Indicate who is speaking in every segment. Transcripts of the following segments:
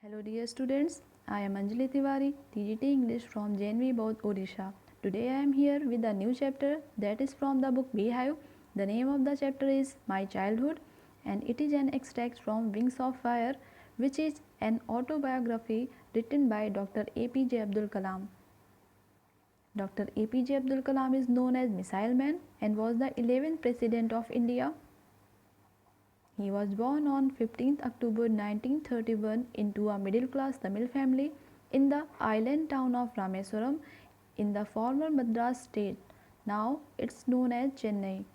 Speaker 1: Hello dear students, I am Anjali Tiwari, TGT English from JNV Bodh, Odisha. Today I am here with a new chapter that is from the book Beehive. The name of the chapter is My Childhood and it is an extract from Wings of Fire, which is an autobiography written by Dr. APJ Abdul Kalam. Dr. APJ Abdul Kalam is known as Missile Man and was the 11th President of India. He was born on 15th October 1931 into a middle class Tamil family in the island town of Rameswaram in the former Madras state. Now it's known as Chennai.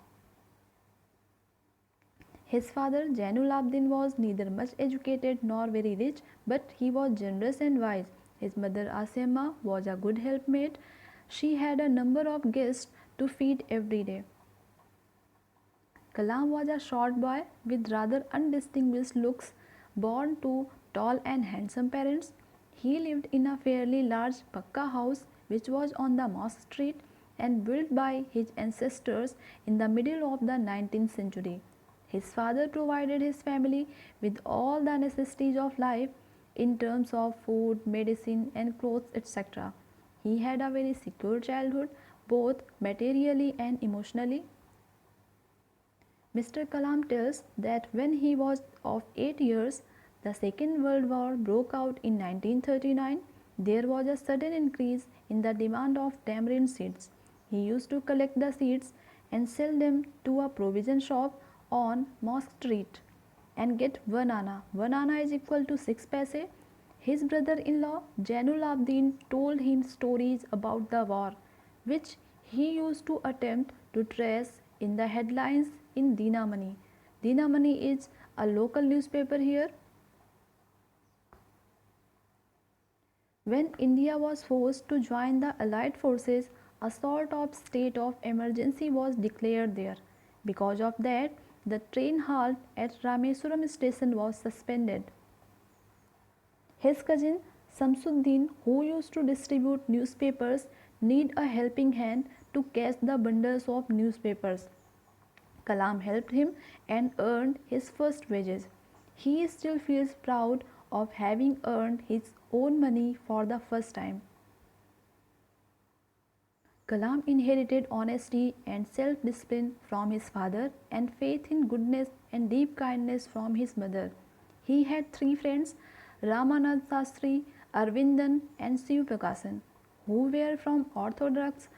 Speaker 1: His father Jainul Abdin was neither much educated nor very rich, but he was generous and wise. His mother Asemma was a good helpmate. She had a number of guests to feed every day. Kalam was a short boy with rather undistinguished looks, born to tall and handsome parents. He lived in a fairly large Pakka house which was on the Mosque Street and built by his ancestors in the middle of the 19th century. His father provided his family with all the necessities of life in terms of food, medicine, and clothes, etc. He had a very secure childhood, both materially and emotionally. Mr. Kalam tells that when he was of 8 years, the Second World War broke out in 1939. There was a sudden increase in the demand of tamarind seeds. He used to collect the seeds and sell them to a provision shop on Mosque Street and get 1 anna. 1 anna is equal to 6 paise. His brother-in-law Jainul Abdin told him stories about the war, which he used to attempt to trace in the headlines in Dinamani. Dinamani is a local newspaper here. When India was forced to join the Allied forces, a sort of state of emergency was declared there. Because of that, the train halt at Rameswaram station was suspended. His cousin Samsuddin, who used to distribute newspapers, needed a helping hand to catch the bundles of newspapers. Kalam helped him and earned his first wages. He still feels proud of having earned his own money for the first time. Kalam inherited honesty and self discipline from his father and faith in goodness and deep kindness from his mother. He had three friends, Ramanand Sastri, Arvindan, and Shiv Prakasan, who were from Orthodox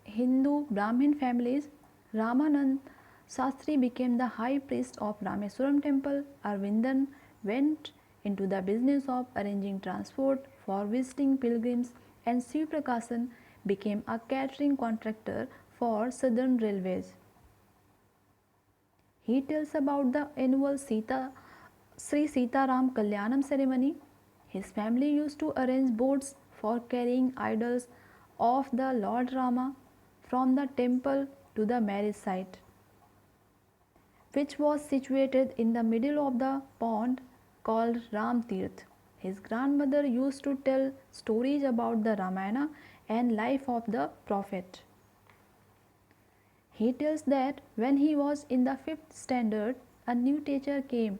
Speaker 1: Hindu Brahmin families. Ramanand Sastri became the high priest of Rameswaram temple. Arvindan went into the business of arranging transport for visiting pilgrims, and Shiv Prakasan became a catering contractor for Southern Railways. He tells about the annual Sri Sita Ram Kalyanam ceremony. His family used to arrange boats for carrying idols of the Lord Rama from the temple to the marriage site, which was situated in the middle of the pond called Ram Tirth. His grandmother used to tell stories about the Ramayana and life of the prophet. He tells that when he was in the 5th standard, a new teacher came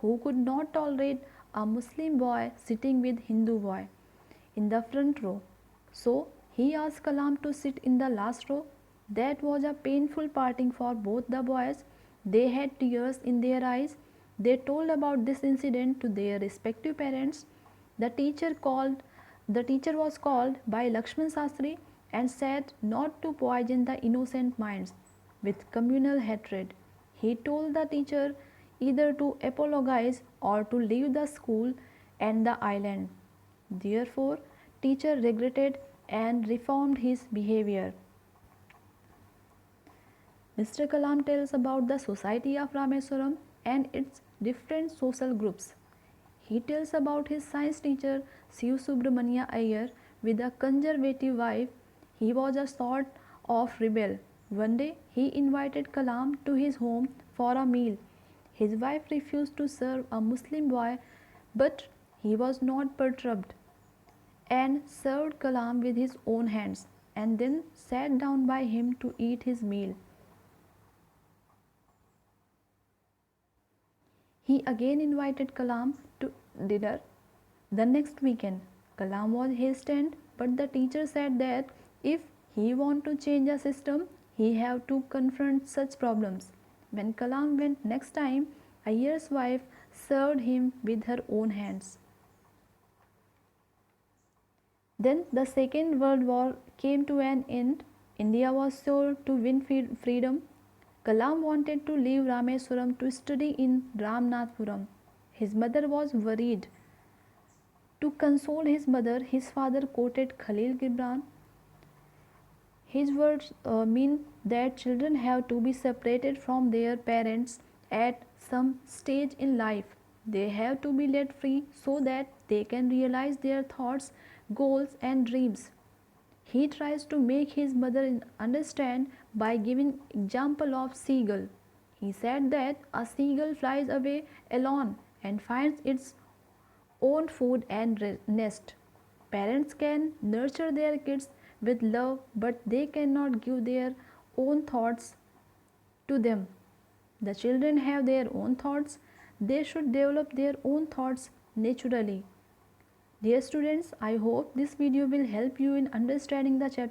Speaker 1: who could not tolerate a Muslim boy sitting with Hindu boy in the front row. So he asked Kalam to sit in the last row. That was a painful parting for both the boys. They had tears in their eyes. They told about this incident to their respective parents. The teacher was called by Lakshman Sastri and said not to poison the innocent minds with communal hatred. He told the teacher either to apologize or to leave the school and the island. Therefore, teacher regretted and reformed his behavior. Mr. Kalam tells about the society of Rameswaram and its different social groups. He tells about his science teacher Shiv Subramania Iyer with a conservative wife. He was a sort of rebel. One day he invited Kalam to his home for a meal. His wife refused to serve a Muslim boy, but he was not perturbed and served Kalam with his own hands and then sat down by him to eat his meal. He again invited Kalam to dinner The next weekend, Kalam was hesitant, but the teacher said that if he want to change a system, he have to confront such problems. When Kalam went next time, Ayer's wife served him with her own hands. Then the Second World War came to an end. India was sure to win freedom. Kalam wanted to leave Rameswaram to study in Ramnathpuram. His mother was worried. To console his mother, his father quoted Khalil Gibran. His words mean that children have to be separated from their parents at some stage in life. They have to be let free so that they can realize their thoughts, goals, and dreams. He tries to make his mother understand by giving example of seagull. He said that a seagull flies away alone and finds its own food and nest. Parents can nurture their kids with love, but they cannot give their own thoughts to them. The children have their own thoughts, they should develop their own thoughts naturally. Dear students, I hope this video will help you in understanding the chapter.